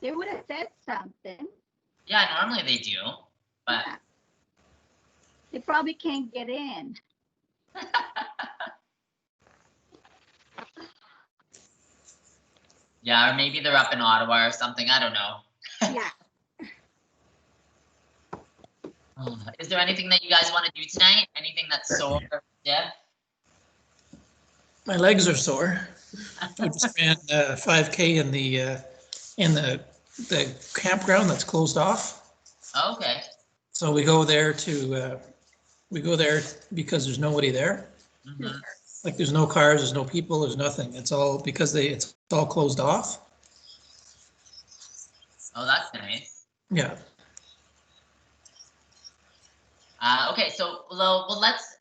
They would have said something. Yeah, normally they do, but Yeah. They probably can't get in. yeah, or maybe they're up in Ottawa or something. I don't know. Yeah. Is there anything that you guys want to do tonight? Anything that's sore or stiff? My legs are sore. I just ran 5K in the campground that's closed off. Okay. So we go there because there's nobody there. hmm Like there's no cars, there's no people, there's nothing. It's all because it's all closed off. Oh, that's nice. Yeah. Okay, so let's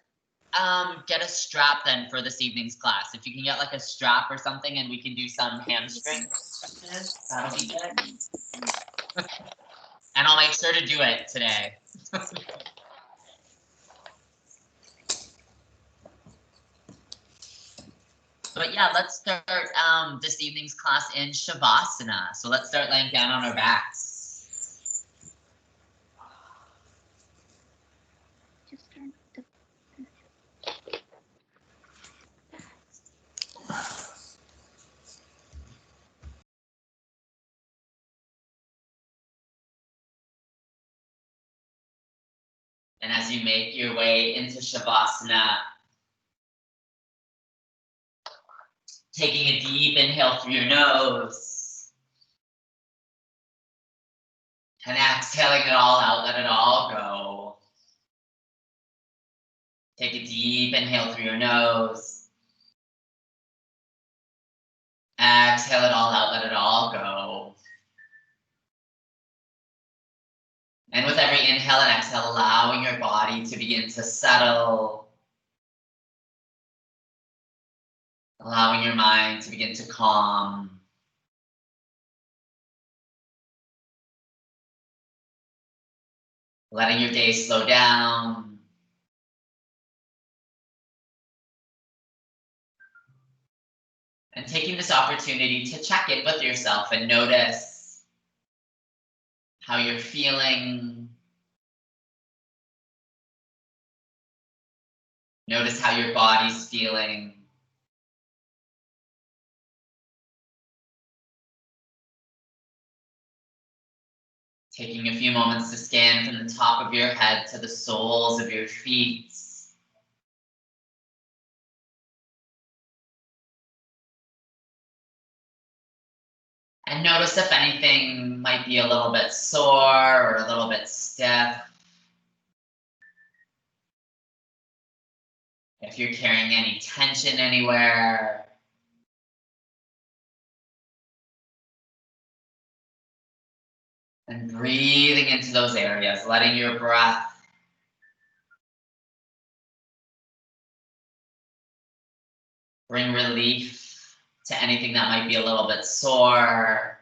get a strap then for this evening's class. If you can get like a strap or something, and we can do some hamstring stretches, that'll be good. And I'll make sure to do it today. But yeah, let's start this evening's class in Shavasana. So let's start laying down on our backs. Just turn the And as you make your way into Shavasana, taking a deep inhale through your nose. And exhaling it all out, let it all go. Take a deep inhale through your nose. Exhale it all out, let it all go. And with every inhale and exhale, allowing your body to begin to settle. Allowing your mind to begin to calm. Letting your day slow down. And taking this opportunity to check in with yourself and notice how you're feeling. Notice how your body's feeling. Taking a few moments to scan from the top of your head to the soles of your feet. And notice if anything might be a little bit sore or a little bit stiff. If you're carrying any tension anywhere. And breathing into those areas, letting your breath bring relief to anything that might be a little bit sore.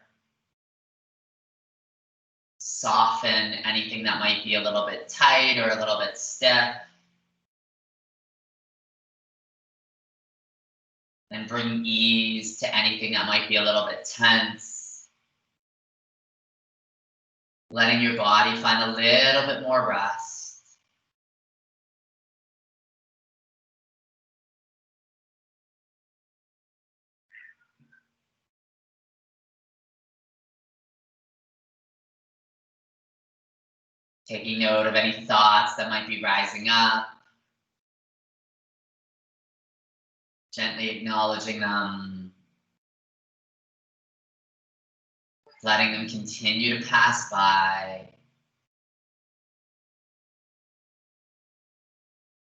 Soften anything that might be a little bit tight or a little bit stiff. And bring ease to anything that might be a little bit tense. Letting your body find a little bit more rest. Taking note of any thoughts that might be rising up. Gently acknowledging them. Letting them continue to pass by.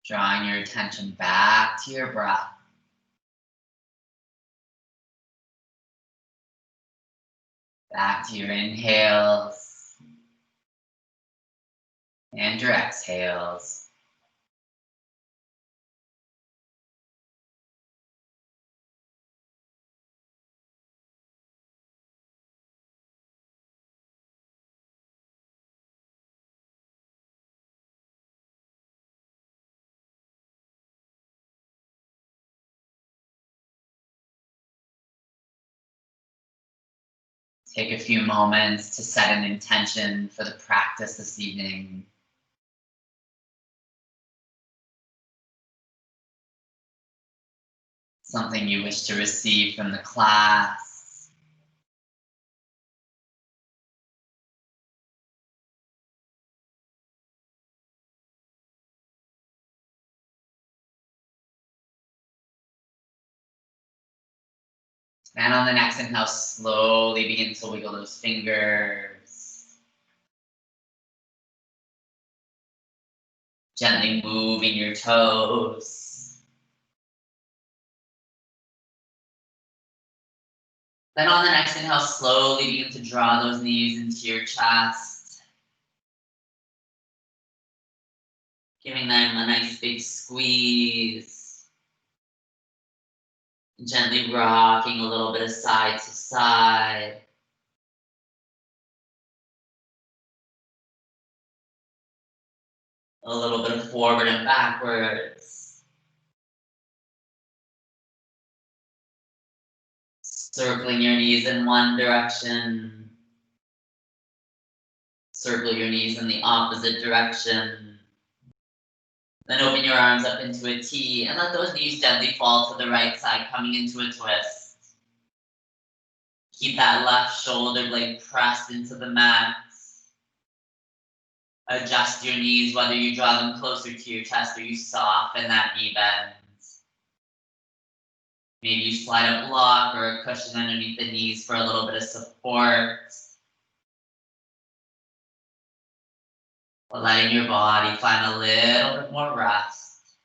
Drawing your attention back to your breath. Back to your inhales and your exhales. Take a few moments to set an intention for the practice this evening. Something you wish to receive from the class. And on the next inhale, slowly begin to wiggle those fingers. Gently moving your toes. Then on the next inhale, slowly begin to draw those knees into your chest. Giving them a nice big squeeze. Gently rocking a little bit of side to side. A little bit of forward and backwards. Circling your knees in one direction. Circle your knees in the opposite direction. Then open your arms up into a T and let those knees gently fall to the right side, coming into a twist. Keep that left shoulder blade pressed into the mat. Adjust your knees, whether you draw them closer to your chest or you soften that knee bend. Maybe you slide a block or a cushion underneath the knees for a little bit of support. Letting your body find a little bit more rest.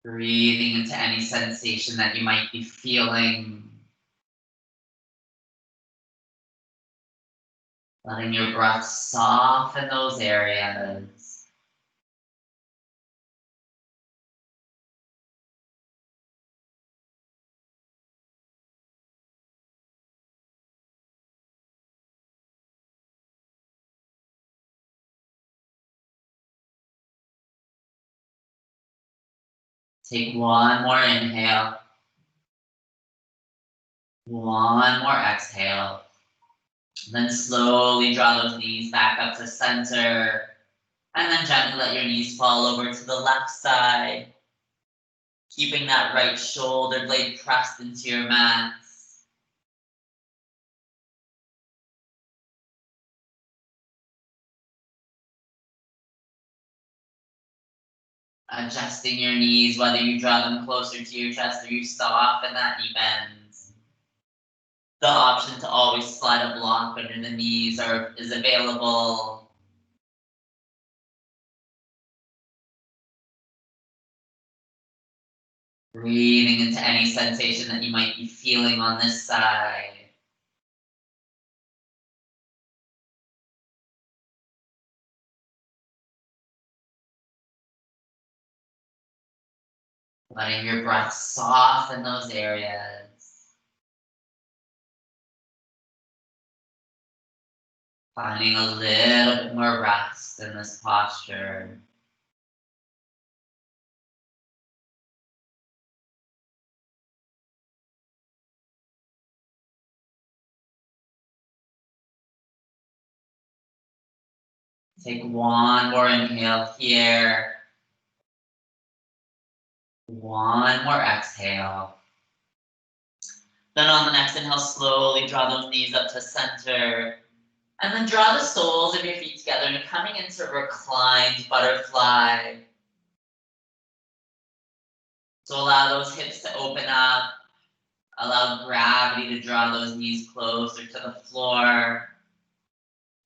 Breathing into any sensation that you might be feeling. Letting your breath soften those areas. Take one more inhale. One more exhale. Then slowly draw those knees back up to center. And then gently let your knees fall over to the left side. Keeping that right shoulder blade pressed into your mat. Adjusting your knees, whether you draw them closer to your chest or you soften that knee bend. The option to always slide a block under the knees is available. Breathing into any sensation that you might be feeling on this side. Letting your breath soften those areas. Finding a little bit more rest in this posture. Take one more inhale here. One more exhale. Then on the next inhale, slowly draw those knees up to center. And then draw the soles of your feet together and coming into reclined butterfly. So allow those hips to open up. Allow gravity to draw those knees closer to the floor.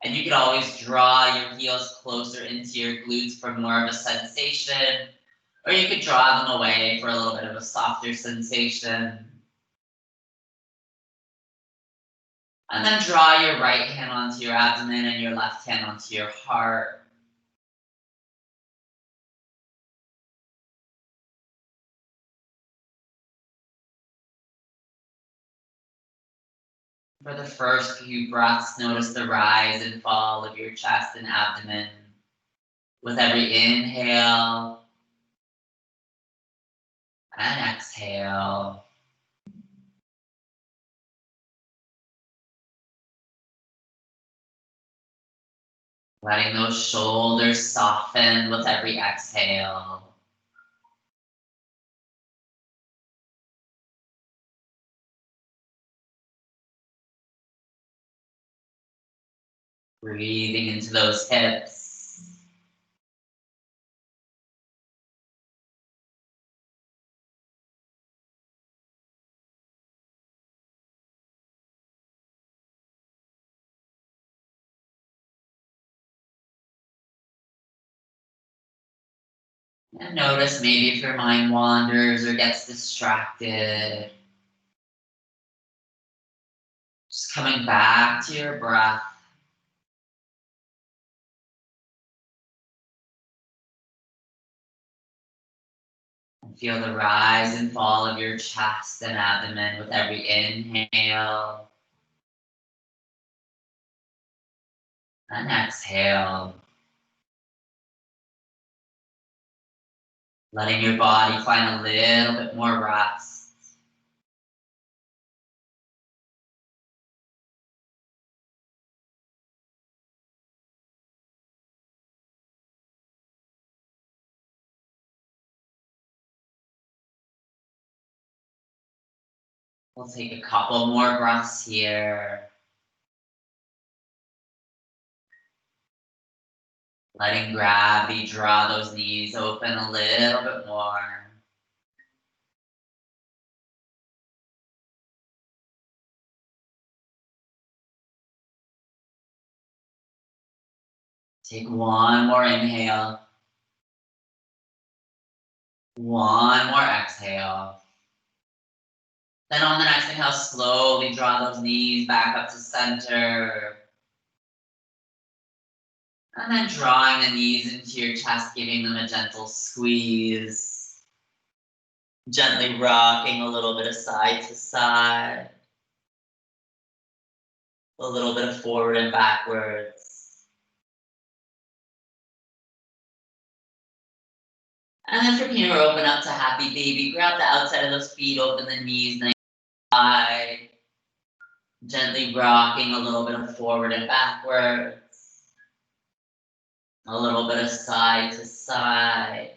And you can always draw your heels closer into your glutes for more of a sensation. Or you could draw them away for a little bit of a softer sensation. And then draw your right hand onto your abdomen and your left hand onto your heart. For the first few breaths, notice the rise and fall of your chest and abdomen. With every inhale and exhale. Letting those shoulders soften with every exhale. Breathing into those hips. And notice maybe if your mind wanders or gets distracted. Just coming back to your breath. And feel the rise and fall of your chest and abdomen with every inhale and exhale. Letting your body find a little bit more rest. We'll take a couple more breaths here. Letting gravity draw those knees open a little bit more. Take one more inhale. One more exhale. Then on the next inhale, slowly draw those knees back up to center. And then drawing the knees into your chest, giving them a gentle squeeze. Gently rocking a little bit of side to side. A little bit of forward and backwards. And then from here, open up to happy baby. Grab the outside of those feet, open the knees nice and wide. Gently rocking a little bit of forward and backwards. A little bit of side to side.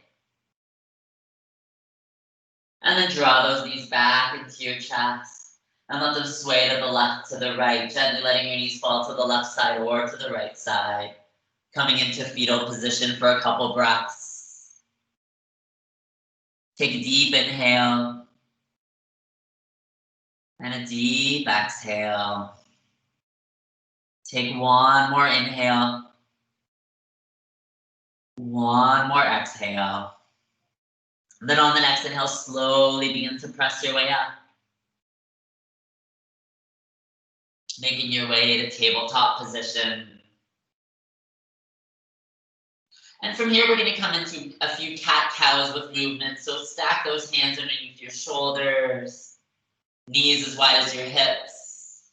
And then draw those knees back into your chest. And let them sway to the left, to the right. Gently letting your knees fall to the left side or to the right side. Coming into fetal position for a couple breaths. Take a deep inhale. And a deep exhale. Take one more inhale. One more exhale. And then on the next inhale, slowly begin to press your way up. Making your way to tabletop position. And from here, we're going to come into a few cat-cows with movement. So stack those hands underneath your shoulders. Knees as wide as your hips.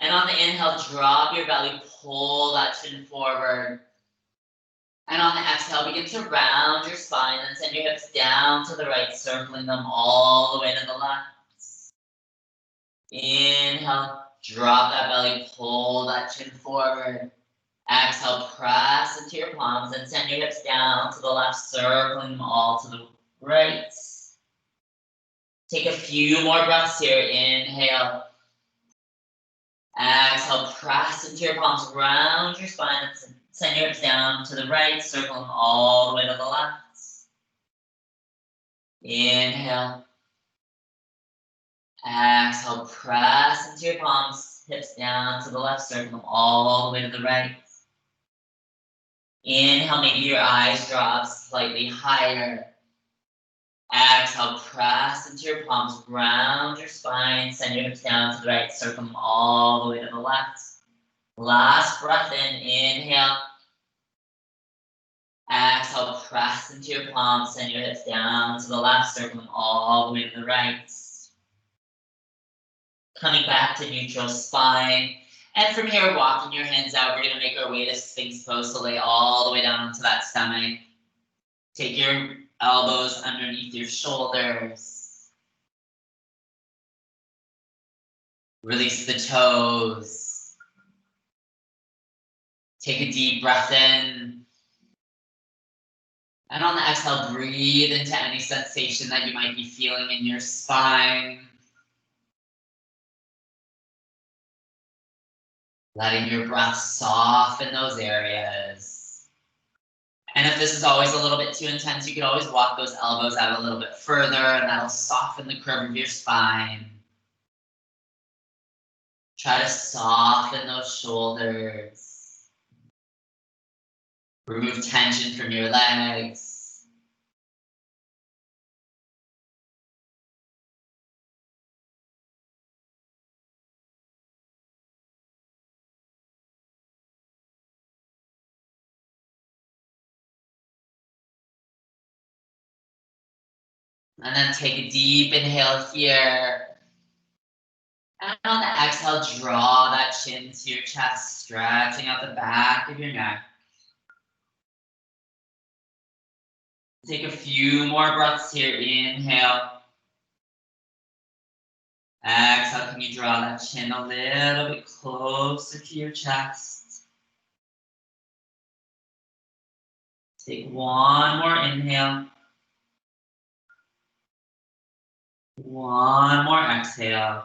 And on the inhale, drop your belly, pull that chin forward. And on the exhale, begin to round your spine and send your hips down to the right, circling them all the way to the left. Inhale, drop that belly, pull that chin forward. Exhale, press into your palms and send your hips down to the left, circling them all to the right. Take a few more breaths here. Inhale. Exhale, press into your palms, round your spine and send your hips down to the right, circle them all the way to the left. Inhale. Exhale, press into your palms, hips down to the left, circle them all the way to the right. Inhale, maybe your eyes draw up slightly higher. Exhale, press into your palms, round your spine, send your hips down to the right, circle them all the way to the left. Last breath in, inhale. Exhale, press into your palms, send your hips down to the left, circle them all the way to the right. Coming back to neutral spine. And from here, walking your hands out, we're going to make our way to Sphinx pose. So lay all the way down onto that stomach. Take your elbows underneath your shoulders. Release the toes. Take a deep breath in. And on the exhale, breathe into any sensation that you might be feeling in your spine. Letting your breath soften those areas. And if this is always a little bit too intense, you can always walk those elbows out a little bit further, and that'll soften the curve of your spine. Try to soften those shoulders. Remove tension from your legs. And then take a deep inhale here. And on the exhale, draw that chin to your chest, stretching out the back of your neck. Take a few more breaths here. Inhale. Exhale, can you draw that chin a little bit closer to your chest? Take one more inhale. One more exhale.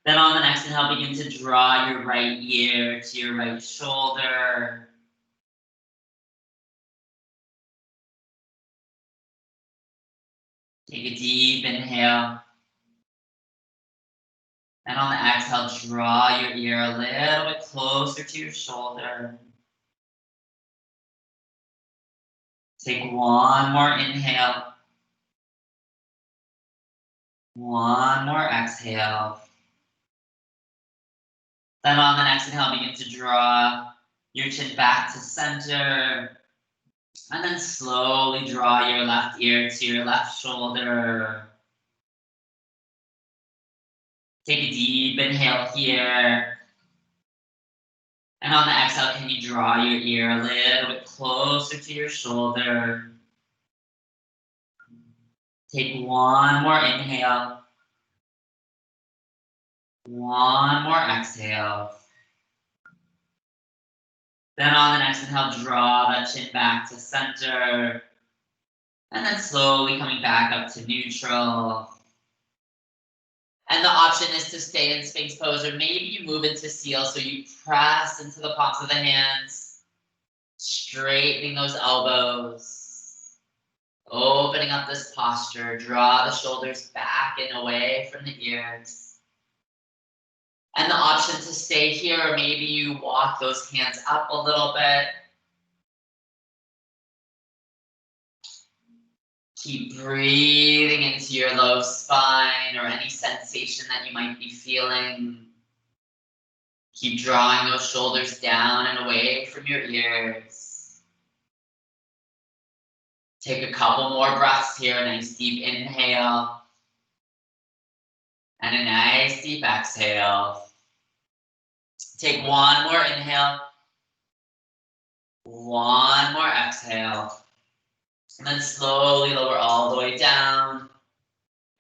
Then on the next inhale, begin to draw your right ear to your right shoulder. Take a deep inhale. And on the exhale, draw your ear a little bit closer to your shoulder. Take one more inhale. One more exhale. Then on the next inhale, begin to draw your chin back to center. And then slowly draw your left ear to your left shoulder. Take a deep inhale here. And on the exhale, can you draw your ear a little bit closer to your shoulder? Take one more inhale. One more exhale. Then on the next inhale, draw that chin back to center. And then slowly coming back up to neutral. And the option is to stay in Sphinx pose, or maybe you move into seal, so you press into the palms of the hands, straightening those elbows, opening up this posture. Draw the shoulders back and away from the ears. And the option to stay here, or maybe you walk those hands up a little bit. Keep breathing into your low spine or any sensation that you might be feeling. Keep drawing those shoulders down and away from your ears. Take a couple more breaths here. A nice deep inhale. And a nice deep exhale. Take one more inhale. One more exhale. And then slowly lower all the way down.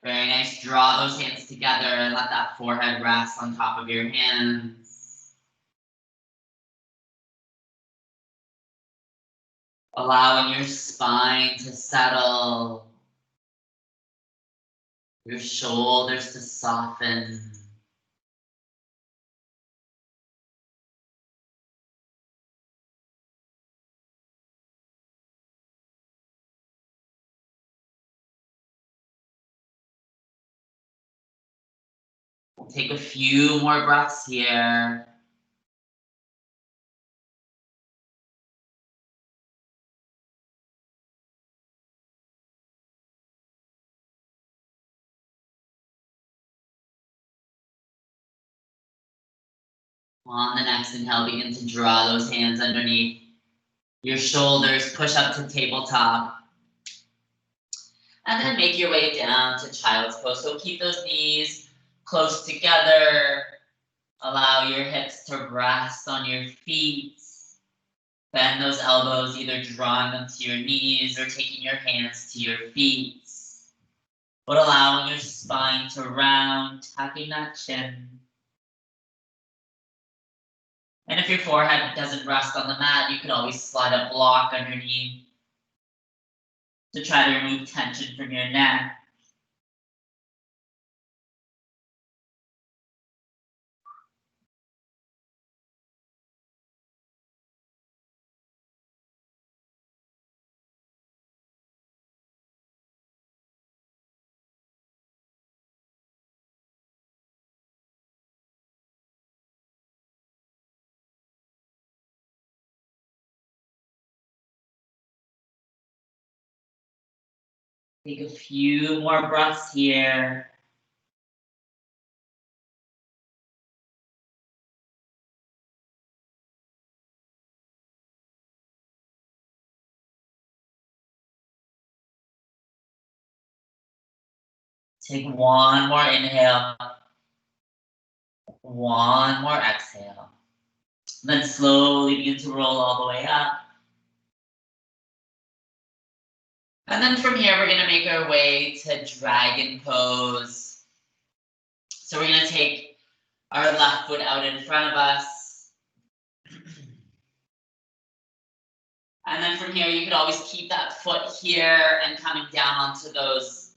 Very nice. Draw those hands together and let that forehead rest on top of your hands. Allowing your spine to settle. Your shoulders to soften. We'll take a few more breaths here. On the next inhale, begin to draw those hands underneath your shoulders, push up to tabletop. And then make your way down to child's pose. So keep those knees close together. Allow your hips to rest on your feet. Bend those elbows, either drawing them to your knees or taking your hands to your feet. But allowing your spine to round, tucking that chin. And if your forehead doesn't rest on the mat, you can always slide a block underneath to try to remove tension from your neck. Take a few more breaths here. Take one more inhale. One more exhale. Then slowly begin to roll all the way up. And then from here, we're going to make our way to dragon pose. So we're going to take our left foot out in front of us. And then from here, you could always keep that foot here and coming down onto those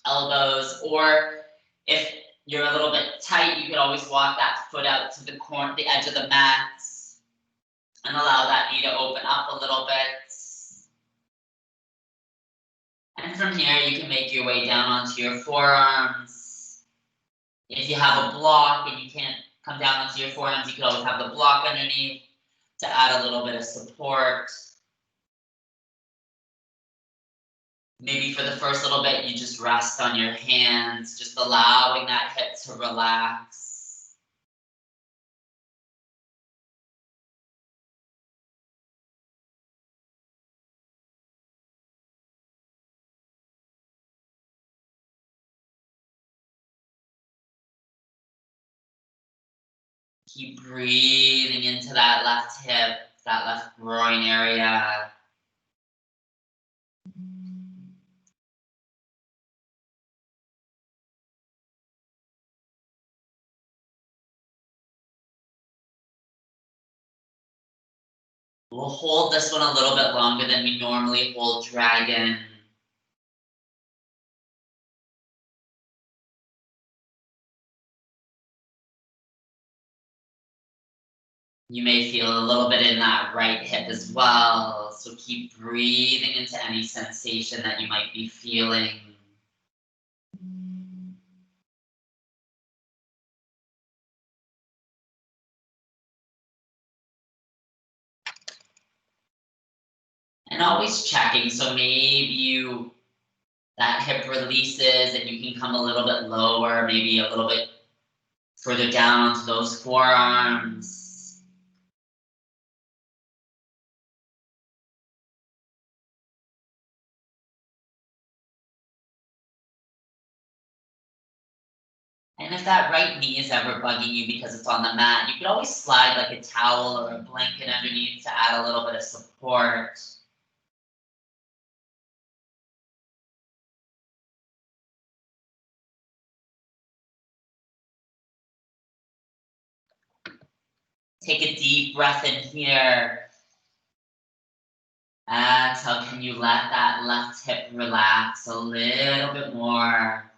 elbows. Or if you're a little bit tight, you could always walk that foot out to the corner, the edge of the mat, and allow that knee to open up a little bit. And from here, you can make your way down onto your forearms. If you have a block and you can't come down onto your forearms, you can always have the block underneath to add a little bit of support. Maybe for the first little bit, you just rest on your hands, just allowing that hip to relax. Keep breathing into that left hip, that left groin area. We'll hold this one a little bit longer than we normally hold dragon. You may feel a little bit in that right hip as well, so keep breathing into any sensation that you might be feeling. And always checking, so maybe that hip releases and you can come a little bit lower, maybe a little bit further down onto those forearms. And if that right knee is ever bugging you because it's on the mat, you can always slide like a towel or a blanket underneath to add a little bit of support. Take a deep breath in here. Exhale, can you let that left hip relax a little bit more?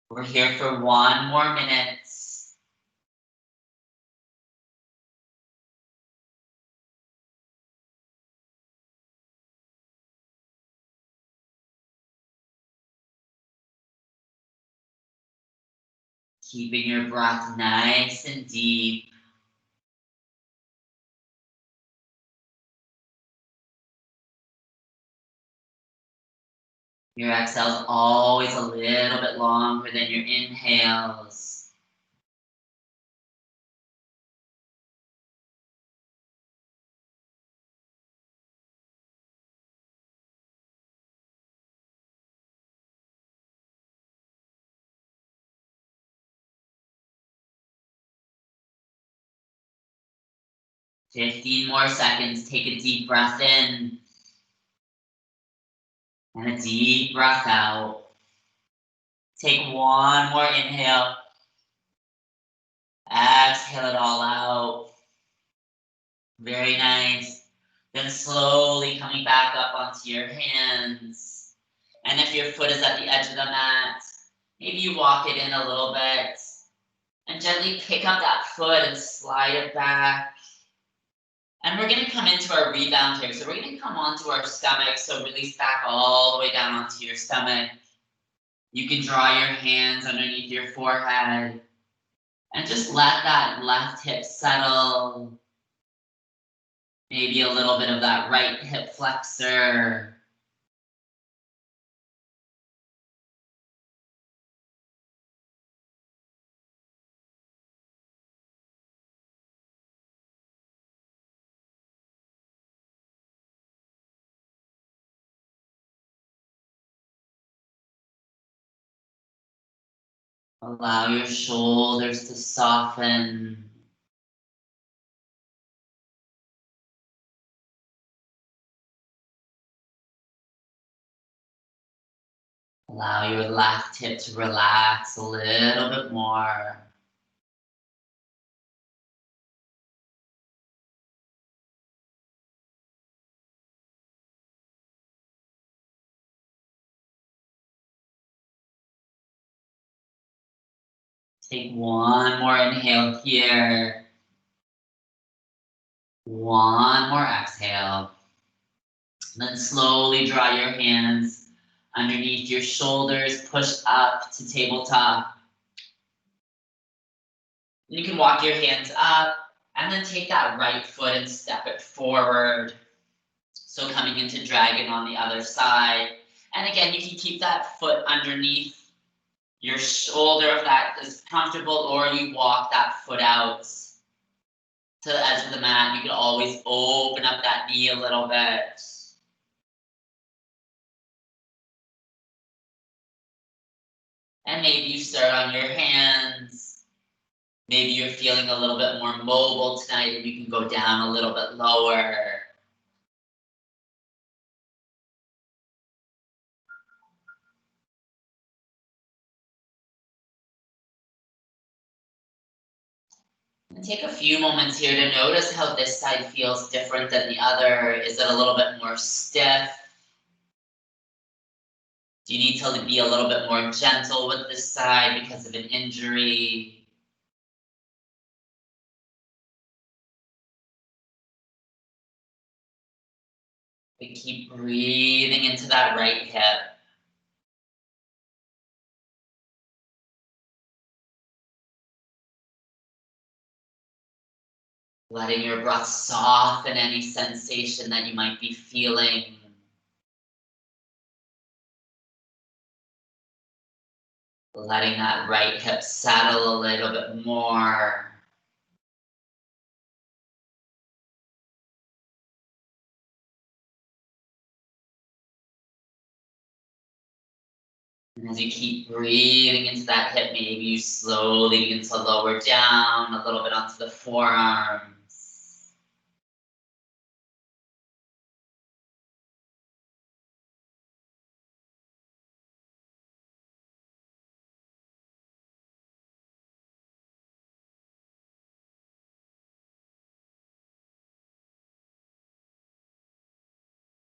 We're here for 1 more minute. Keeping your breath nice and deep. Your exhales always a little bit longer than your inhales. 15 more seconds. Take a deep breath in. And a deep breath out. Take one more inhale. Exhale it all out. Very nice. Then slowly coming back up onto your hands. And if your foot is at the edge of the mat, maybe you walk it in a little bit. And gently pick up that foot and slide it back. And we're going to come into our rebound here. So we're going to come onto our stomach. So release back all the way down onto your stomach. You can draw your hands underneath your forehead. And just let that left hip settle. Maybe a little bit of that right hip flexor. Allow your shoulders to soften. Allow your left hip to relax a little bit more. Take one more inhale here. One more exhale. Then slowly draw your hands underneath your shoulders, push up to tabletop. You can walk your hands up and then take that right foot and step it forward. So coming into dragon on the other side. And again, you can keep that foot underneath your shoulder if that is comfortable, or you walk that foot out to the edge of the mat. You can always open up that knee a little bit. And maybe you start on your hands. Maybe you're feeling a little bit more mobile tonight and you can go down a little bit lower. And take a few moments here to notice how this side feels different than the other. Is it a little bit more stiff? Do you need to be a little bit more gentle with this side because of an injury? But keep breathing into that right hip. Letting your breath soften any sensation that you might be feeling. Letting that right hip settle a little bit more. And as you keep breathing into that hip, maybe you slowly begin to lower down a little bit onto the forearms.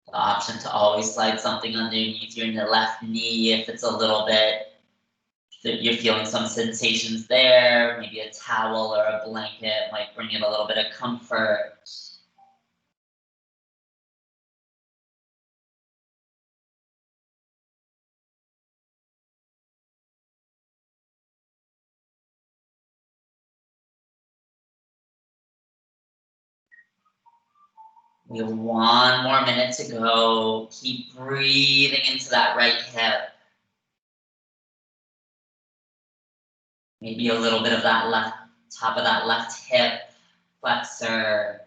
The option to always slide something underneath your left knee if it's a little bit, that you're feeling some sensations there. Maybe a towel or a blanket might bring in a little bit of comfort. We have one more minute to go. Keep breathing into that right hip. Maybe a little bit of that left, top of that left hip flexor.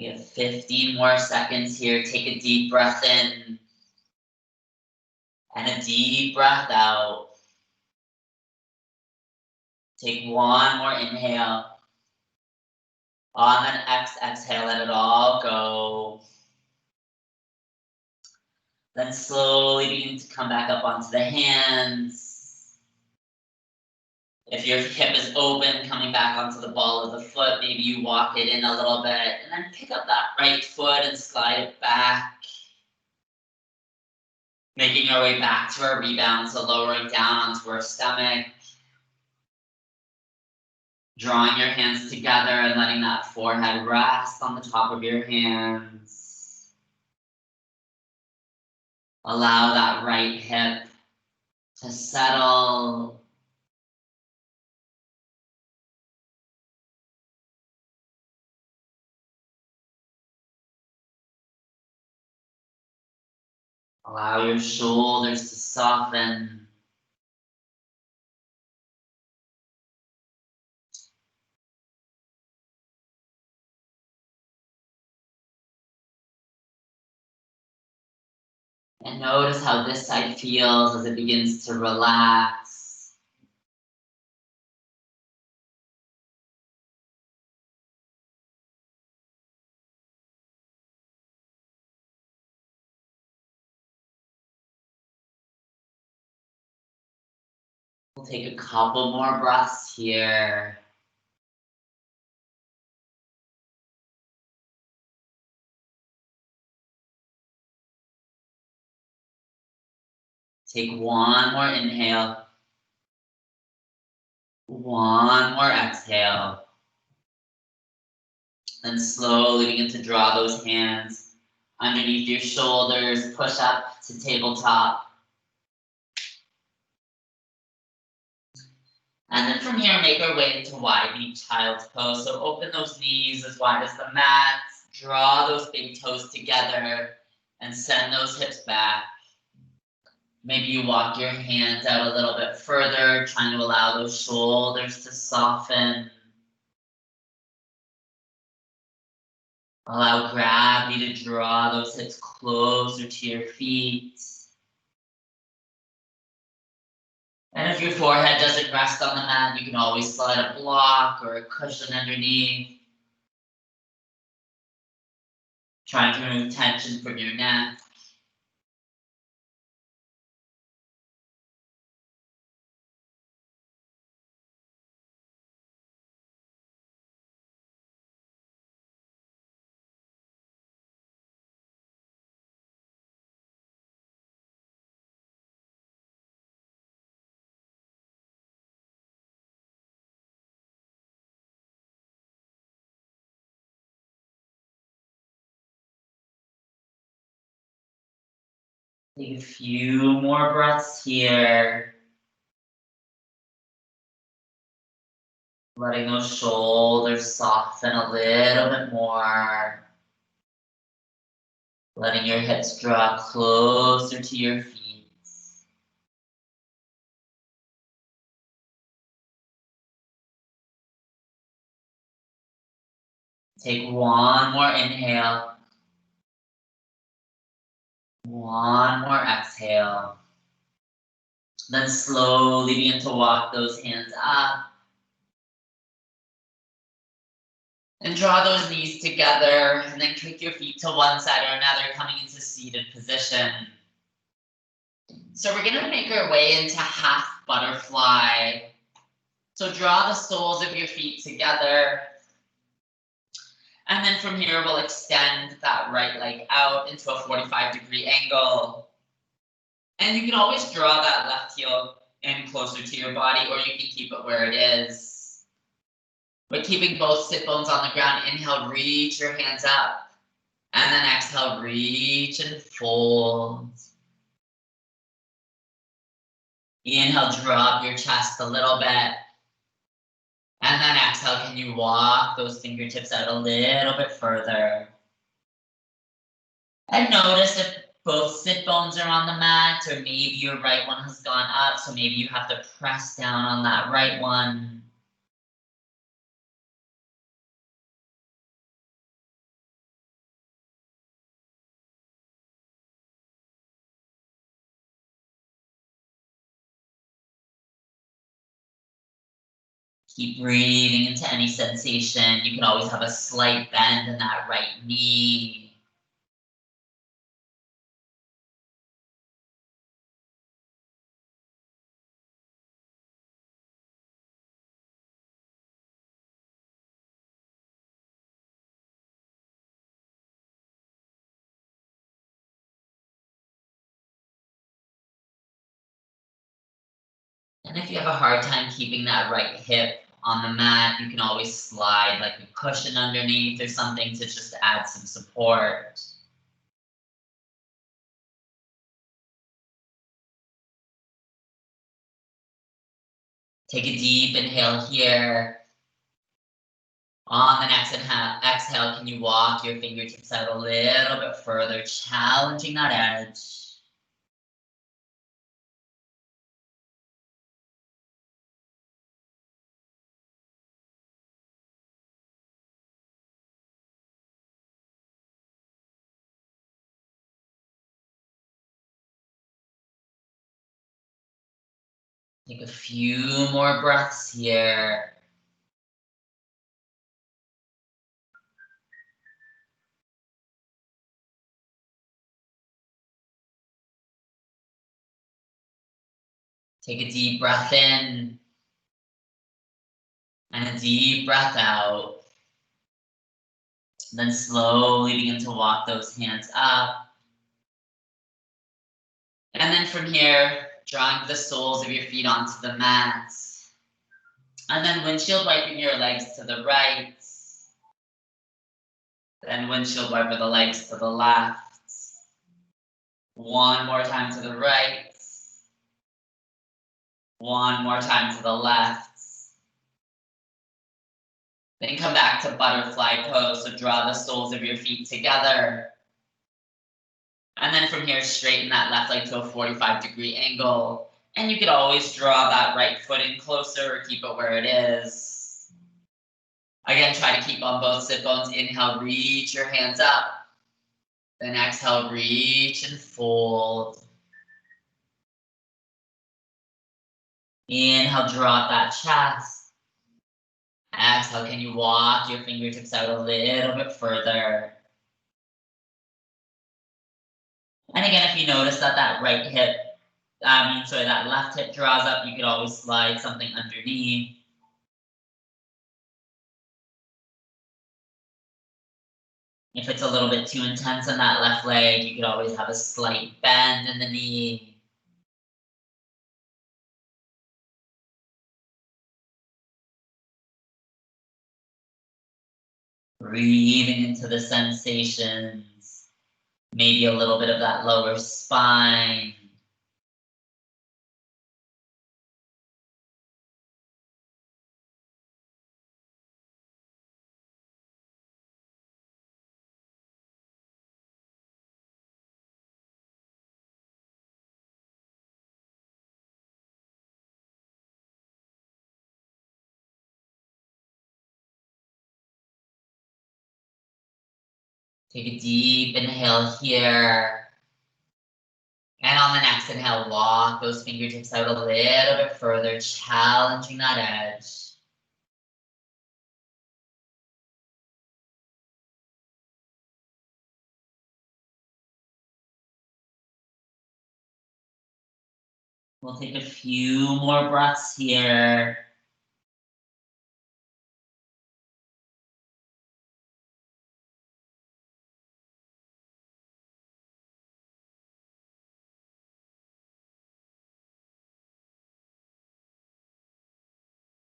We have 15 more seconds here. Take a deep breath in and a deep breath out. Take one more inhale. On an exhale, let it all go. Then slowly begin to come back up onto the hands. If your hip is open, coming back onto the ball of the foot, maybe you walk it in a little bit and then pick up that right foot and slide it back. Making our way back to our rebound, so lowering down onto our stomach. Drawing your hands together and letting that forehead rest on the top of your hands. Allow that right hip to settle. Allow your shoulders to soften. And notice how this side feels as it begins to relax. We'll take a couple more breaths here. Take one more inhale. One more exhale. Then slowly begin to draw those hands underneath your shoulders. Push up to tabletop. And then from here, make our way into wide knee child's pose. So open those knees as wide as the mat. Draw those big toes together and send those hips back. Maybe you walk your hands out a little bit further, trying to allow those shoulders to soften. Allow gravity to draw those hips closer to your feet. And if your forehead doesn't rest on the mat, you can always slide a block or a cushion underneath. Trying to remove tension from your neck. Take a few more breaths here. Letting those shoulders soften a little bit more. Letting your hips draw closer to your feet. Take one more inhale. One more exhale. Then slowly begin to walk those hands up. And draw those knees together, and then kick your feet to one side or another, coming into seated position. So we're gonna make our way into half butterfly. So draw the soles of your feet together. And then from here, we'll extend that right leg out into a 45-degree angle. And you can always draw that left heel in closer to your body, or you can keep it where it is. But keeping both sit bones on the ground, inhale, reach your hands up. And then exhale, reach and fold. Inhale, drop your chest a little bit. And then exhale, can you walk those fingertips out a little bit further? And notice if both sit bones are on the mat, or maybe your right one has gone up, so maybe you have to press down on that right one. Keep breathing into any sensation. You can always have a slight bend in that right knee. And if you have a hard time keeping that right hip on the mat, you can always slide like a cushion underneath or something to just add some support. Take a deep inhale here. On the next exhale, can you walk your fingertips out a little bit further, challenging that edge. Take a few more breaths here. Take a deep breath in and a deep breath out. And then slowly begin to walk those hands up. And then from here, drawing the soles of your feet onto the mat. And then windshield wiping your legs to the right. Then windshield wiper the legs to the left. One more time to the right. One more time to the left. Then come back to butterfly pose. So draw the soles of your feet together. And then from here, straighten that left leg to a 45-degree angle. And you could always draw that right foot in closer or keep it where it is. Again, try to keep on both sit bones. Inhale, reach your hands up. Then exhale, reach and fold. Inhale, drop that chest. Exhale, can you walk your fingertips out a little bit further? And again, if you notice that that right hip, that left hip draws up, you could always slide something underneath. If it's a little bit too intense on that left leg, you could always have a slight bend in the knee. Breathing into the sensations. Maybe a little bit of that lower spine. Take a deep inhale here. And on the next inhale, walk those fingertips out a little bit further, challenging that edge. We'll take a few more breaths here.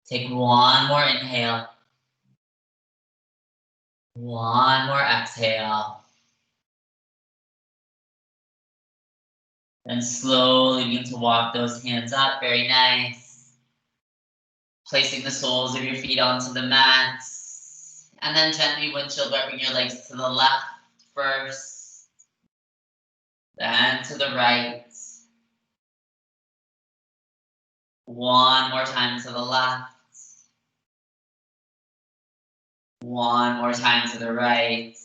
Take one more inhale. One more exhale. Then slowly begin to walk those hands up. Very nice. Placing the soles of your feet onto the mat. And then gently windshield wiping your legs to the left first. Then to the right. One more time to the left. One more time to the right.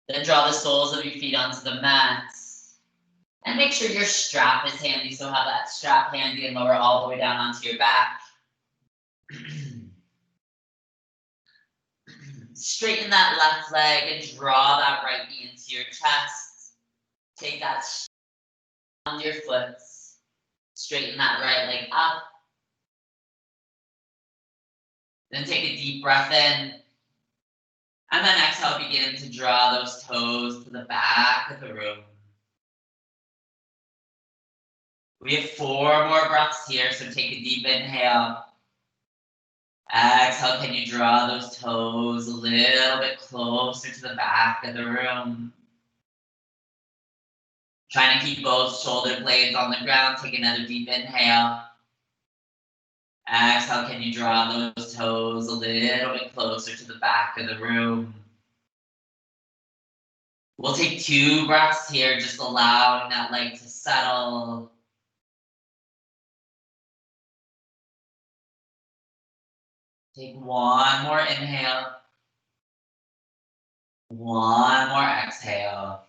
Then draw the soles of your feet onto the mat. And make sure your strap is handy, so have that strap handy and lower all the way down onto your back. Straighten that left leg and draw that right knee into your chest. Take that on your foot. Straighten that right leg up. Then take a deep breath in. And then exhale, begin to draw those toes to the back of the room. We have 4 more breaths here, so take a deep inhale. Exhale, can you draw those toes a little bit closer to the back of the room? Trying to keep both shoulder blades on the ground. Take another deep inhale. Exhale, can you draw those toes a little bit closer to the back of the room? We'll take 2 breaths here, just allowing that leg to settle. Take 1 more inhale. 1 more exhale.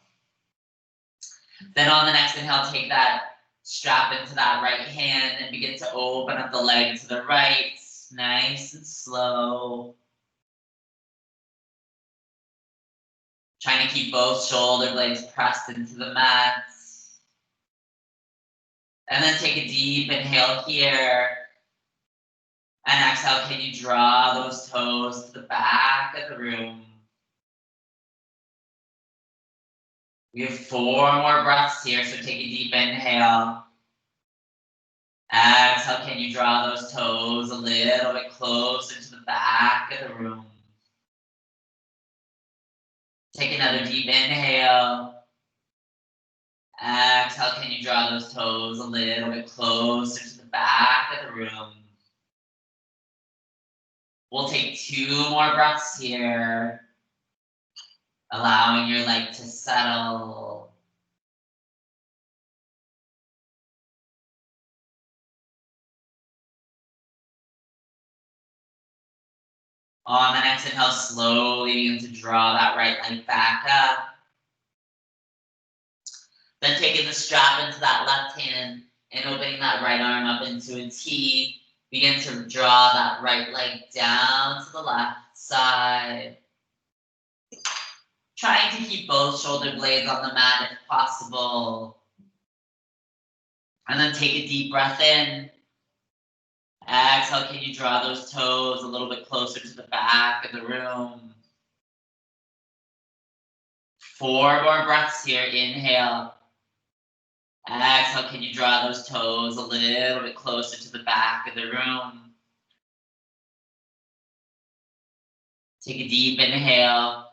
Then on the next inhale, take that strap into that right hand and begin to open up the leg to the right, nice and slow. Trying to keep both shoulder blades pressed into the mat. And then take a deep inhale here. And exhale, can you draw those toes to the back of the room? We have 4 more breaths here, so take a deep inhale. Exhale, can you draw those toes a little bit closer to the back of the room? Take another deep inhale. Exhale, can you draw those toes a little bit closer to the back of the room? We'll take 2 more breaths here, allowing your leg to settle. On the next inhale, slowly begin to draw that right leg back up. Then taking the strap into that left hand and opening that right arm up into a T. Begin to draw that right leg down to the left side. Trying to keep both shoulder blades on the mat if possible. And then take a deep breath in. Exhale, can you draw those toes a little bit closer to the back of the room? 4 more breaths here. Inhale. Exhale, can you draw those toes a little bit closer to the back of the room? Take a deep inhale.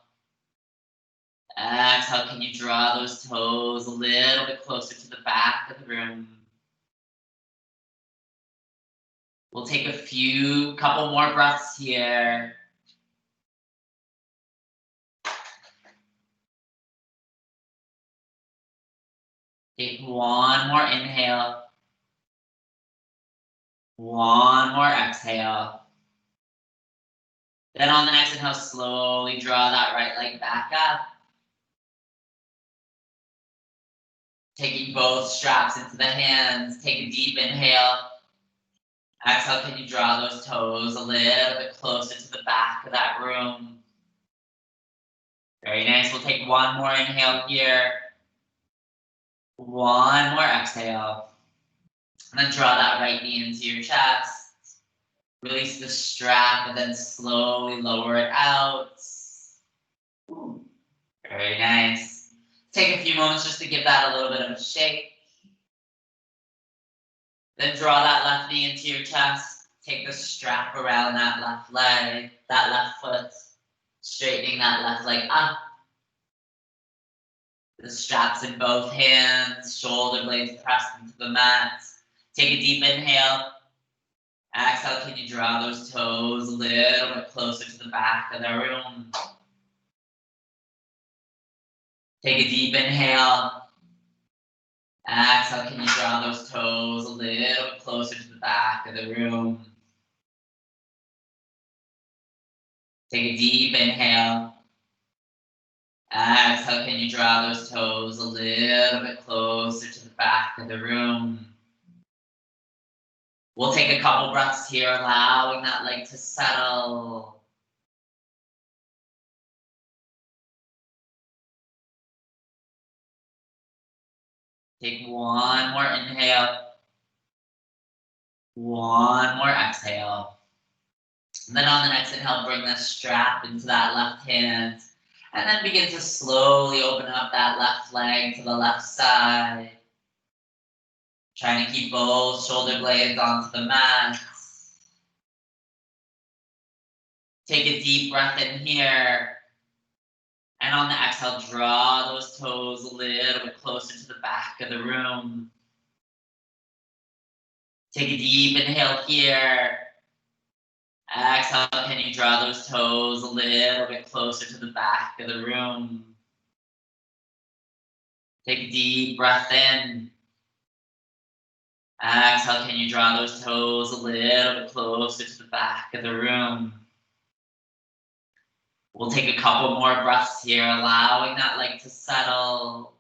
Exhale, can you draw those toes a little bit closer to the back of the room? We'll take a couple more breaths here. Take 1 more inhale. 1 more exhale. Then on the next inhale, slowly draw that right leg back up. Taking both straps into the hands. Take a deep inhale. Exhale, can you draw those toes a little bit closer to the back of that room? Very nice. We'll take 1 more inhale here. 1 more exhale. And then draw that right knee into your chest. Release the strap and then slowly lower it out. Very nice. Take a few moments just to give that a little bit of a shake. Then draw that left knee into your chest. Take the strap around that left leg, that left foot. Straightening that left leg up. The straps in both hands, shoulder blades pressed into the mat. Take a deep inhale. Exhale, can you draw those toes a little bit closer to the back of the room? Take a deep inhale. Exhale, can you draw those toes a little bit closer to the back of the room? Take a deep inhale. Exhale, can you draw those toes a little bit closer to the back of the room? We'll take a couple breaths here, allowing that leg to settle. Take one more inhale. One more exhale. And then on the next inhale, bring the strap into that left hand. And then begin to slowly open up that left leg to the left side. Trying to keep both shoulder blades onto the mat. Take a deep breath in here. And on the exhale, draw those toes a little bit closer to the back of the room. Take a deep inhale here. Exhale, can you draw those toes a little bit closer to the back of the room? Take a deep breath in. Exhale, can you draw those toes a little bit closer to the back of the room? We'll take a couple more breaths here, allowing that leg to settle.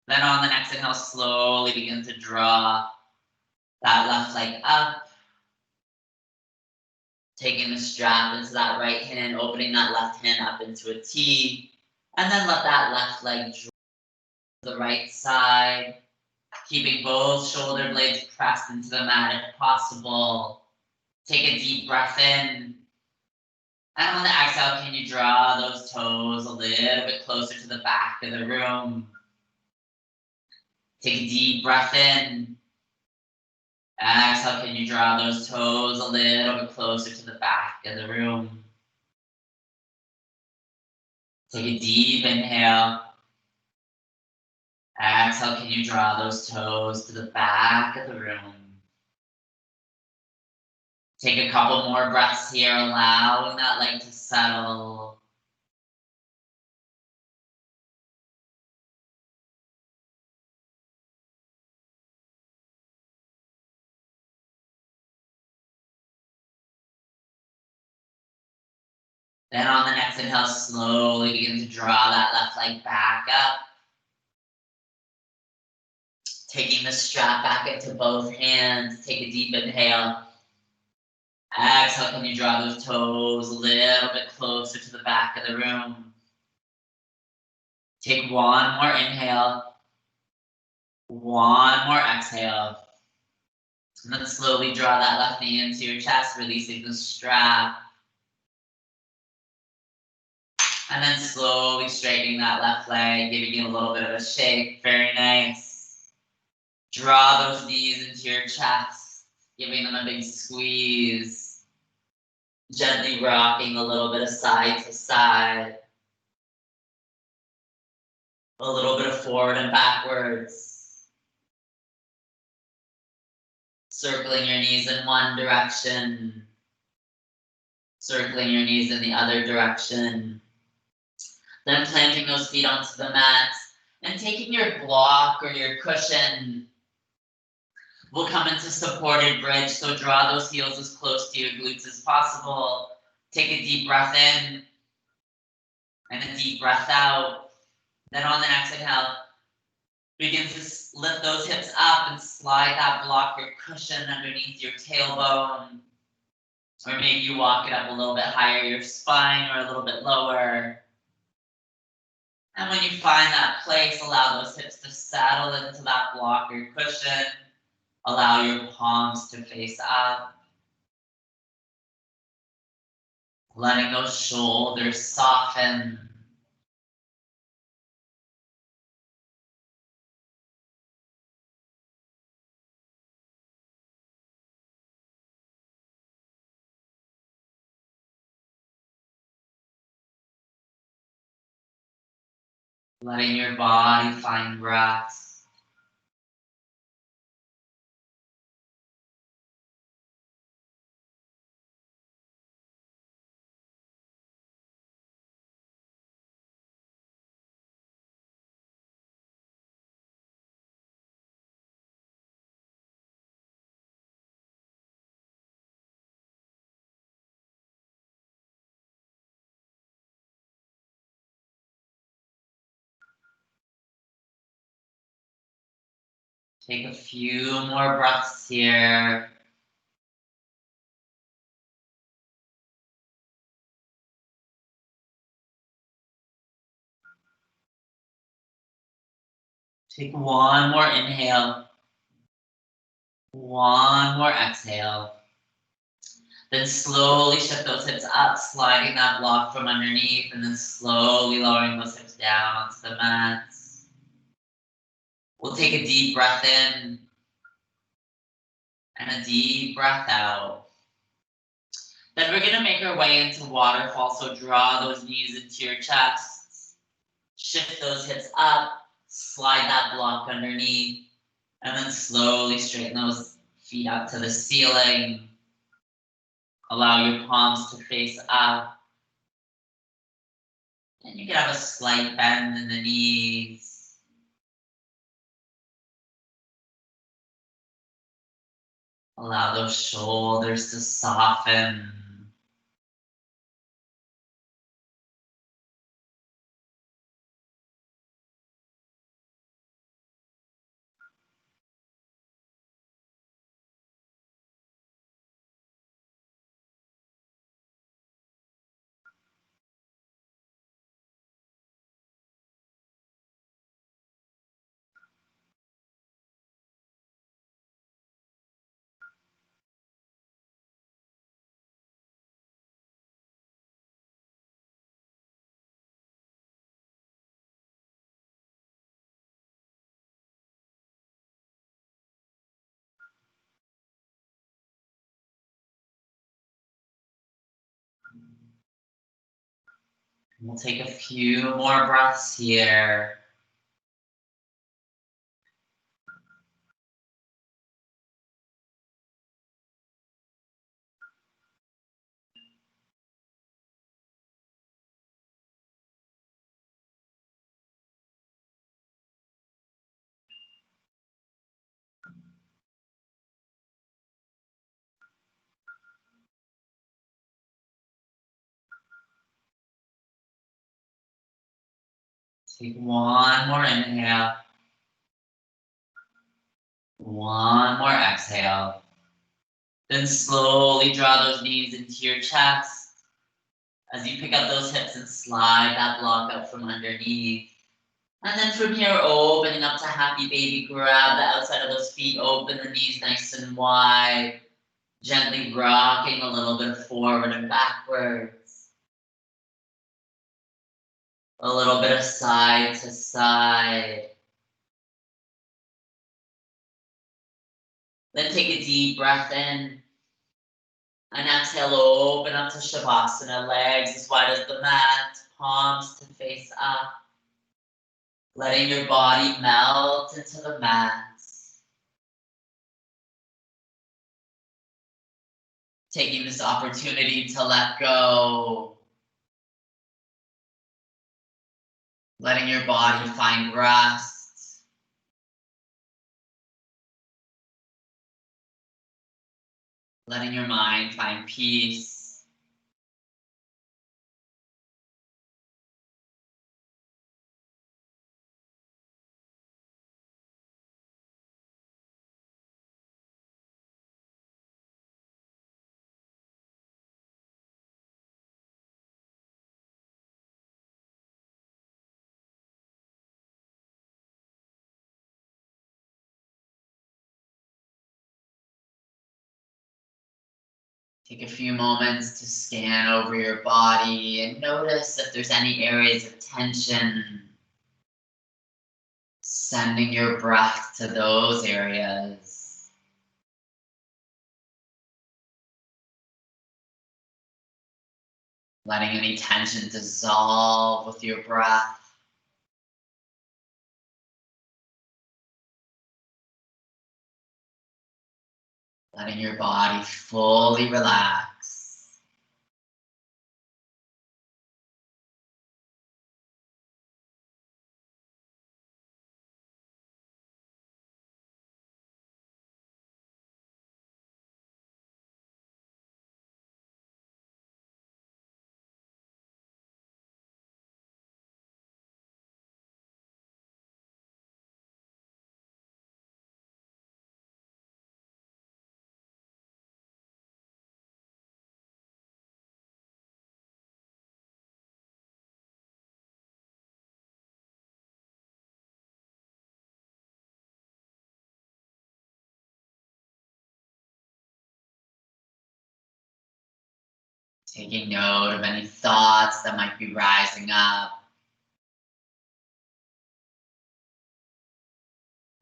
Then on the next inhale, slowly begin to draw that left leg up. Taking the strap into that right hand, opening that left hand up into a T. And then let that left leg draw to the right side. Keeping both shoulder blades pressed into the mat if possible. Take a deep breath in. And on the exhale, can you draw those toes a little bit closer to the back of the room? Take a deep breath in. Exhale, can you draw those toes a little bit closer to the back of the room? Take a deep inhale. Exhale, can you draw those toes to the back of the room? Take a couple more breaths here, allowing that leg to settle. Then on the next inhale, slowly begin to draw that left leg back up. Taking the strap back into both hands, take a deep inhale. Exhale, can you draw those toes a little bit closer to the back of the room? Take one more inhale. One more exhale. And then slowly draw that left knee into your chest, releasing the strap. And then slowly straightening that left leg, giving you a little bit of a shake. Very nice. Draw those knees into your chest, giving them a big squeeze. Gently rocking a little bit of side to side. A little bit of forward and backwards. Circling your knees in one direction. Circling your knees in the other direction. Then planting those feet onto the mat and taking your block or your cushion. We'll come into supported bridge, so draw those heels as close to your glutes as possible. Take a deep breath in and a deep breath out. Then on the next inhale, begin to lift those hips up and slide that block or cushion underneath your tailbone. Or maybe you walk it up a little bit higher your spine or a little bit lower. And when you find that place, allow those hips to settle into that block or cushion. Allow your palms to face up. Letting those shoulders soften. Letting your body find rest. Take a few more breaths here. Take one more inhale. One more exhale. Then slowly shift those hips up, sliding that block from underneath, and then slowly lowering those hips down onto the mat. We'll take a deep breath in and a deep breath out. Then we're gonna make our way into waterfall, so draw those knees into your chest. Shift those hips up, slide that block underneath, and then slowly straighten those feet up to the ceiling. Allow your palms to face up. And you can have a slight bend in the knees. Allow those shoulders to soften. We'll take a few more breaths here. Take one more inhale. One more exhale. Then slowly draw those knees into your chest as you pick up those hips and slide that block up from underneath. And then from here, opening up to happy baby, grab the outside of those feet, open the knees nice and wide, gently rocking a little bit forward and backwards. A little bit of side to side. Then take a deep breath in. And exhale, open up to Shavasana, legs as wide as the mat, palms to face up. Letting your body melt into the mat. Taking this opportunity to let go. Letting your body find rest. Letting your mind find peace. Take a few moments to scan over your body and notice if there's any areas of tension. Sending your breath to those areas. Letting any tension dissolve with your breath. Letting your body fully relax. Taking note of any thoughts that might be rising up.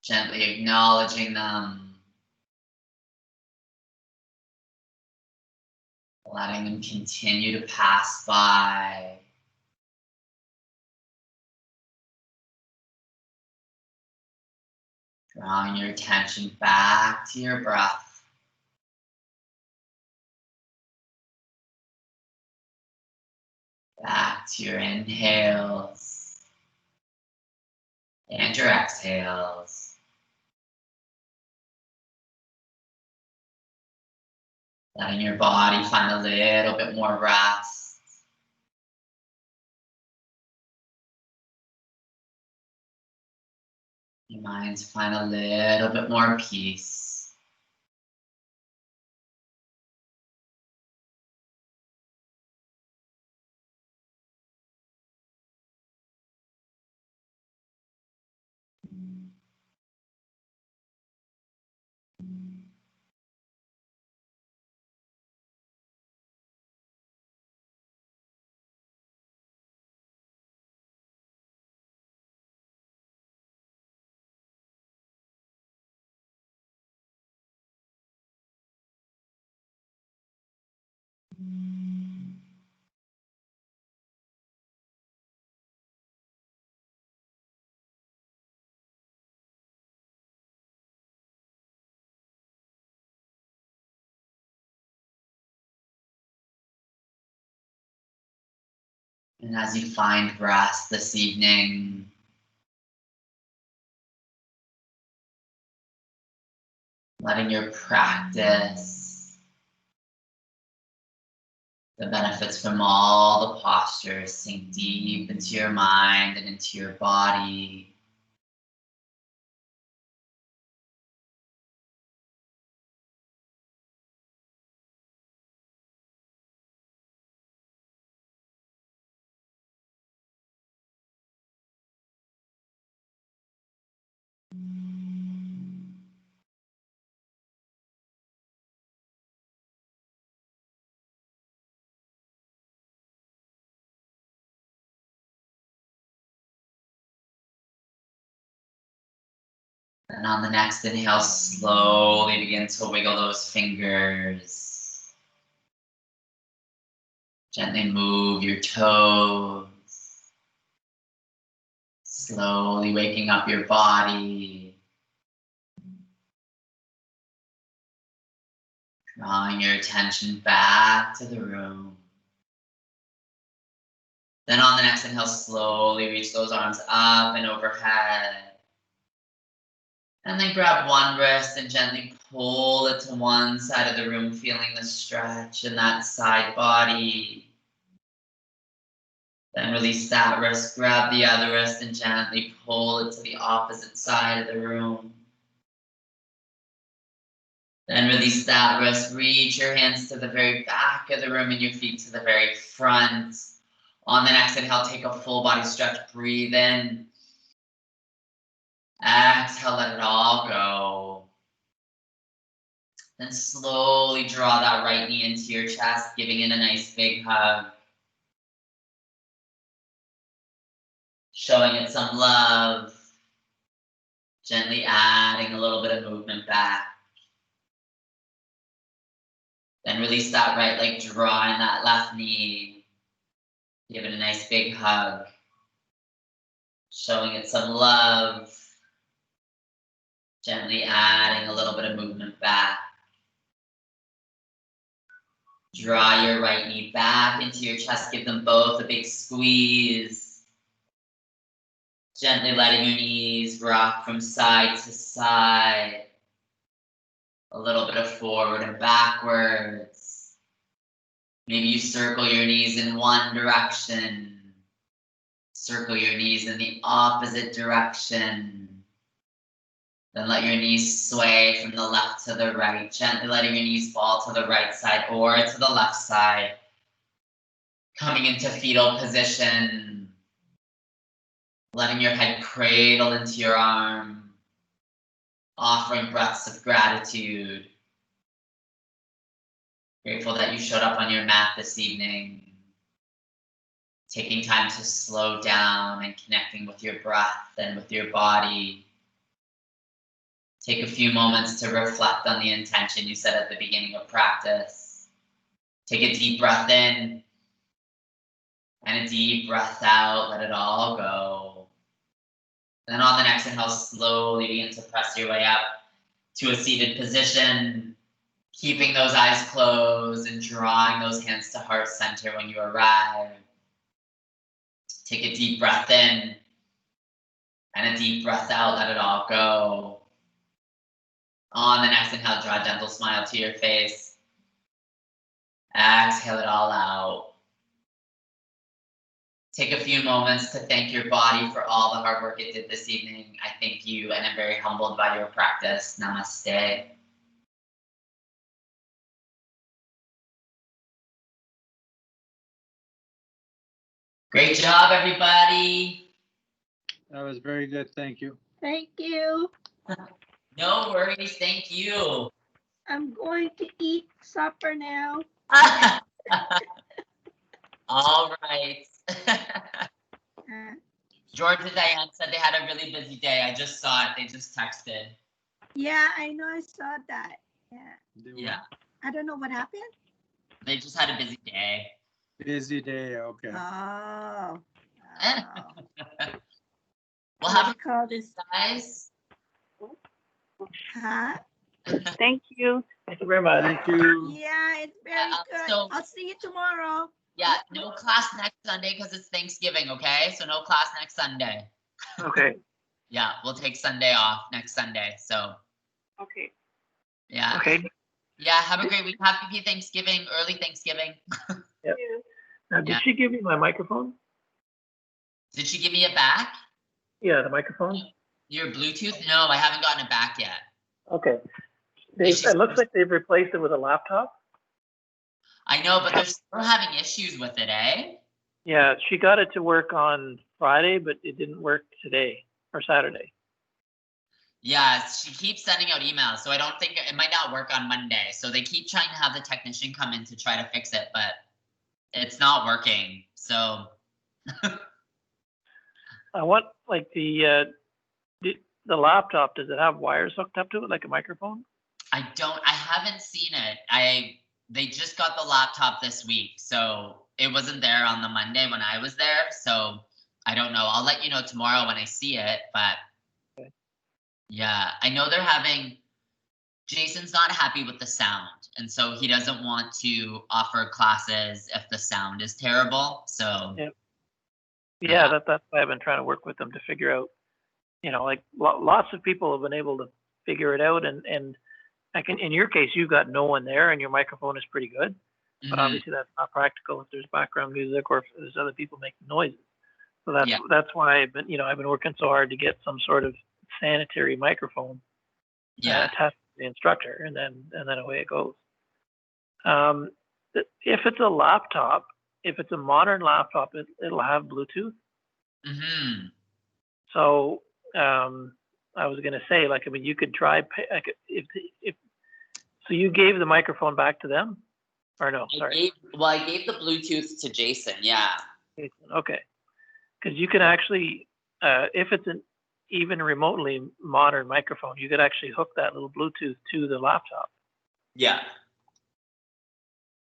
Gently acknowledging them. Letting them continue to pass by. Drawing your attention back to your breath. Back to your inhales and your exhales. Letting your body find a little bit more rest. Your mind find a little bit more peace. And as you find rest this evening, letting your practice, the benefits from all the postures sink deep into your mind and into your body. And on the next inhale, slowly begin to wiggle those fingers. Gently move your toes. Slowly waking up your body. Drawing your attention back to the room. Then on the next inhale, slowly reach those arms up and overhead. And then grab one wrist and gently pull it to one side of the room, feeling the stretch in that side body. Then release that wrist, grab the other wrist and gently pull it to the opposite side of the room. Then release that wrist, reach your hands to the very back of the room and your feet to the very front. On the next inhale, take a full body stretch, breathe in. Exhale, let it all go. Then slowly draw that right knee into your chest, giving it a nice big hug. Showing it some love. Gently adding a little bit of movement back. Then release that right leg, draw in that left knee. Give it a nice big hug. Showing it some love. Gently adding a little bit of movement back. Draw your right knee back into your chest. Give them both a big squeeze. Gently letting your knees rock from side to side. A little bit of forward and backwards. Maybe you circle your knees in one direction. Circle your knees in the opposite direction. Then let your knees sway from the left to the right, gently letting your knees fall to the right side or to the left side. Coming into fetal position. Letting your head cradle into your arm. Offering breaths of gratitude. Grateful that you showed up on your mat this evening. Taking time to slow down and connecting with your breath and with your body. Take a few moments to reflect on the intention you set at the beginning of practice. Take a deep breath in and a deep breath out. Let it all go. Then on the next inhale, slowly begin to press your way up to a seated position, keeping those eyes closed and drawing those hands to heart center when you arrive. Take a deep breath in and a deep breath out. Let it all go. On the next inhale, draw a gentle smile to your face. Exhale it all out. Take a few moments to thank your body for all the hard work it did this evening. I thank you and I'm very humbled by your practice. Namaste. Great job, everybody. That was very good. Thank you. Thank you. No worries. Thank you. I'm going to eat supper now. All right. Uh, George and Diane said they had a really busy day. I just saw it. They just texted. yeah, I know. I saw that. Yeah. They were Yeah. I don't know what happened. They just had a busy day. Busy day. Okay. Oh. We'll What have do you call this? guys. Huh? Thank you. Thank you very much. Thank you. Yeah, it's very good. so- I'll see you tomorrow. Yeah, no class next Sunday because it's Thanksgiving, okay? So no class next Sunday. Okay. Yeah, we'll take Sunday off next Sunday. So Okay. yeah. Okay. Yeah, have a great week. Happy Thanksgiving, early Thanksgiving. Now, did Yeah. she give you my microphone? Did she give me it back? Yeah, the microphone. Your Bluetooth? No, I haven't gotten it back yet. Okay. Is she- It looks like they've replaced it with a laptop. I know, but they're still having issues with it, eh? Yeah, she got it to work on Friday, but it didn't work today or Saturday. Yeah, she keeps sending out emails, so I don't think it might not work on Monday. So they keep trying to have the technician come in to try to fix it, but it's not working. So I want like the laptop. Does it have wires hooked up to it, like a microphone? I haven't seen it. They just got the laptop this week, so it wasn't there on the Monday when I was there. So I don't know. I'll let you know tomorrow when I see it, but Okay. yeah, I know Jason's not happy with the sound, and so he doesn't want to offer classes if the sound is terrible. So Yeah. Yeah. Yeah, that's why I've been trying to work with them to figure out. Like lots of people have been able to figure it out, and I can. In your case, you've got no one there, and your microphone is pretty good. But mhm. obviously, that's not practical if there's background music or if there's other people making noises. So that's Yeah. that's why I've been working so hard to get some sort of sanitary microphone Yeah, attached to the instructor, and then away it goes. If it's a laptop, if it's a modern laptop, it'll have Bluetooth. mhm. So I was gonna say, like, I mean, you could try. If so, you gave the microphone back to them, or no? Sorry. I gave the Bluetooth to Jason. Yeah. Okay. Because you can actually, if it's an even remotely modern microphone, you could actually hook that little Bluetooth to the laptop. Yeah.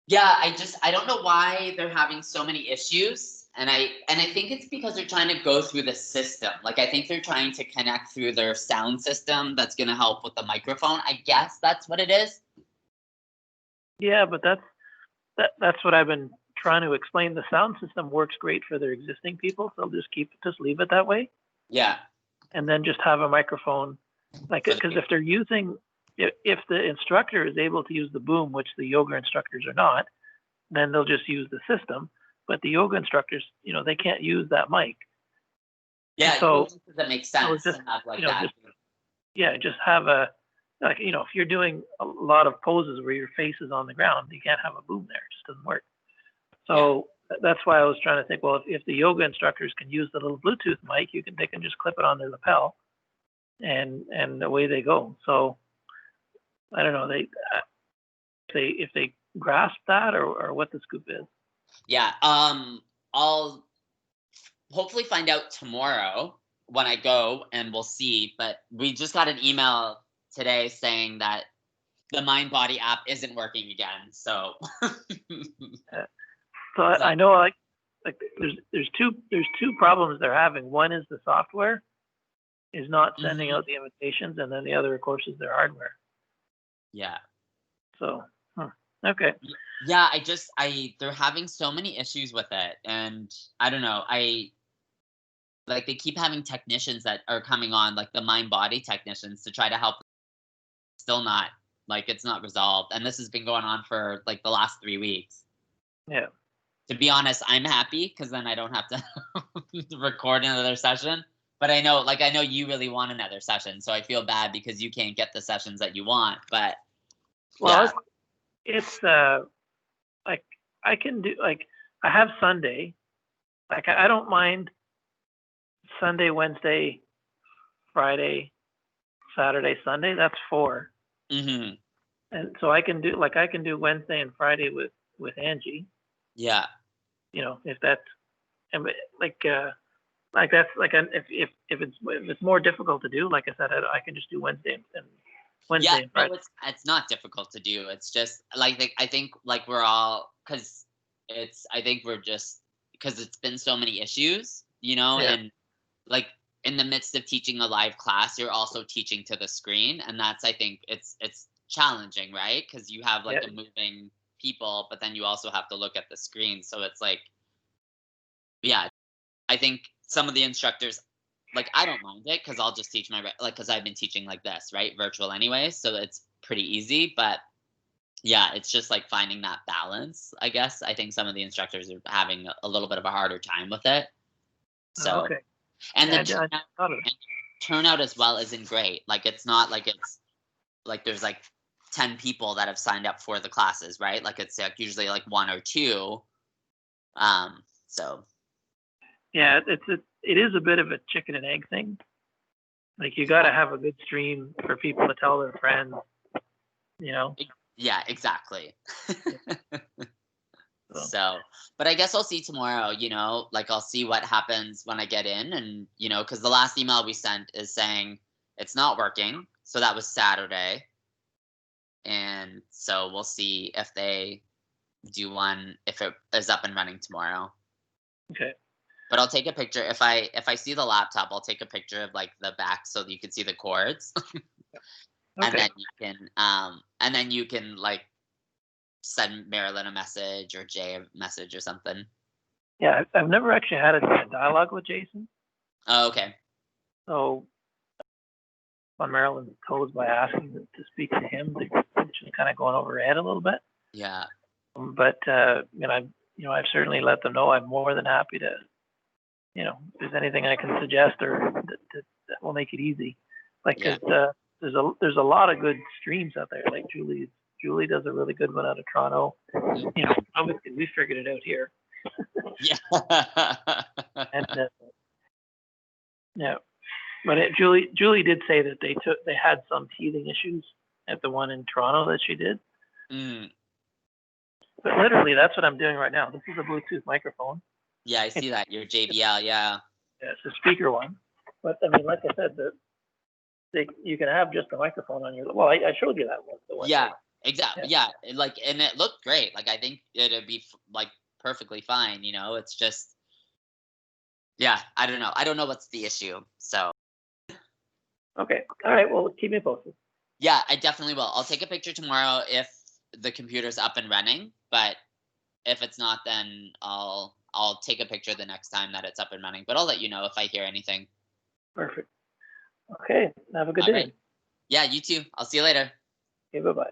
Yeah, I don't know why they're having so many issues. And I think it's because they're trying to go through the system. Like I think they're trying to connect through their sound system that's gonna help with the microphone. I guess that's what it is. Yeah, but that's what I've been trying to explain. The sound system works great for their existing people, so they'll just leave it that way, Yeah. and then just have a microphone, like, because if they're using, if the instructor is able to use the boom, which the yoga instructors are not, then they'll just use the system. But the yoga instructors, they can't use that mic. Yeah, So- that makes sense just, to have like you know, that. Yeah, just have if you're doing a lot of poses where your face is on the ground, you can't have a boom there. It just doesn't work. So that's why I was trying to think, well, if the yoga instructors can use the little Bluetooth mic, they can just clip it on their lapel, and away they go. So I don't know, if they grasp that or what the scoop is? Yeah. I'll hopefully find out tomorrow when I go, and we'll see. But we just got an email today saying that the Mind Body app isn't working again. So So I know like there's two problems they're having. One is the software is not sending out the invitations, and then the other, of course, is their hardware. yeah. So, okay. Yeah, they're having so many issues with it, and I don't know. They keep having technicians that are coming on, like the Mind Body technicians, to try to help. Still not, it's not resolved, and this has been going on for like the last 3 weeks. Yeah. To be honest, I'm happy because then I don't have to record another session. But I know you really want another session, so I feel bad because you can't get the sessions that you want. But well, it's like I can do I have Sunday. Like I don't mind Sunday, Wednesday, Friday, Saturday, Sunday. That's 4. Mm-hmm. And so I can do Wednesday and Friday with Angie. Yeah. If that's and if it's more difficult to do, like I said, I can just do Wednesday and Friday. No, it's not difficult to do. It's just I think we're all because it's been so many issues, and in the midst of teaching a live class, you're also teaching to the screen, and that's I think it's challenging, right? Because you have a moving people, but then you also have to look at the screen, so it's I think some of the instructors, I don't mind it because I'll just teach because I've been teaching like this, right? Virtual anyway, so it's pretty easy. But yeah, it's just finding that balance, I guess. I think some of the instructors are having a little bit of a harder time with it. So, okay. And Yeah, the turnout as well isn't great. It's not it's there's 10 people that have signed up for the classes, right? It's usually 1 or 2. So. Yeah, it is a bit of a chicken and egg thing. You got to have a good stream for people to tell their friends, Yeah, exactly. So, but I guess I'll see tomorrow, I'll see what happens when I get in, and, because the last email we sent is saying it's not working. So that was Saturday. And so we'll see if they do one, if it is up and running tomorrow. Okay. But I'll take a picture. If I see the laptop, I'll take a picture of the back so that you can see the cords. Okay. And then you can send Marilyn a message or Jay a message or something. Yeah, I've never actually had a dialogue with Jason. Oh, okay. So on Marilyn's toes by asking to speak to him, just kind of going over her head a little bit. Yeah. But I've certainly let them know I'm more than happy to, if there's anything I can suggest or that will make it easy. There's a lot of good streams out there. Julie does a really good one out of Toronto. Obviously we figured it out here. Yeah. And yeah, but Julie did say that they had some teething issues at the one in Toronto that she did. Mm. But literally, that's what I'm doing right now. This is a Bluetooth microphone. Yeah, I see that. Your JBL, yeah. It's a speaker one. But I mean, like I said, you can have just a microphone on your. Well, I showed you that one. The one Yeah, exactly. Yeah, and it looked great. I think it'd be perfectly fine. It's just, yeah, I don't know. I don't know what's the issue. So. Okay. All right. Well, keep me posted. Yeah, I definitely will. I'll take a picture tomorrow if the computer's up and running. But if it's not, then I'll take a picture the next time that it's up and running. But I'll let you know if I hear anything. Perfect. Okay. Have a good day. Right. Yeah, you too. I'll see you later. Okay. Bye-bye.